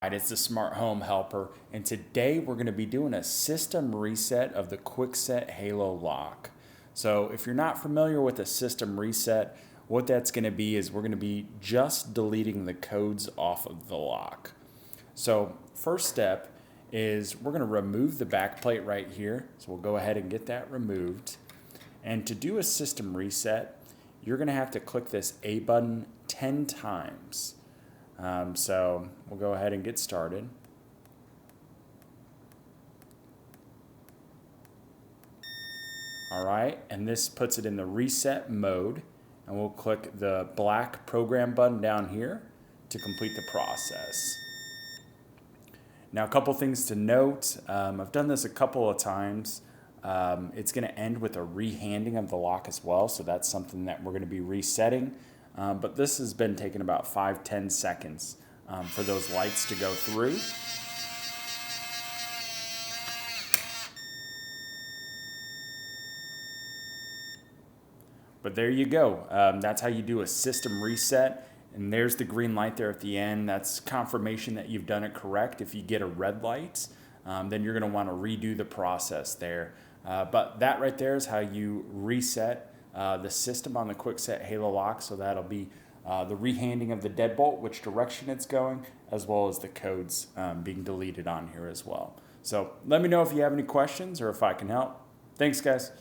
It's the Smart Home Helper, and today we're going to be doing a system reset of the Kwikset Halo lock. So if you're not familiar with a system reset, what that's going to be is we're going to be just deleting the codes off of the lock. So first step is we're going to remove the back plate right here. So we'll go ahead and get that removed. And to do a system reset, you're going to have to click this A button 10 times. So we'll go ahead and get started. All right, and this puts it in the reset mode, and we'll click the black program button down here to complete the process. Now, a couple things to note. I've done this a couple of times. It's going to end with a rehanding of the lock as well, so that's something that we're going to be resetting. But this has been taking about 5-10 seconds for those lights to go through. But there you go. That's how you do a system reset. And there's the green light there at the end. That's confirmation that you've done it correct. If you get a red light, then you're going to want to redo the process there. But that right there is how you reset the system on the Kwikset Halo lock. So that'll be the rehanding of the deadbolt, which direction it's going, as well as the codes being deleted on here as well. So let me know if you have any questions or if I can help. Thanks, guys.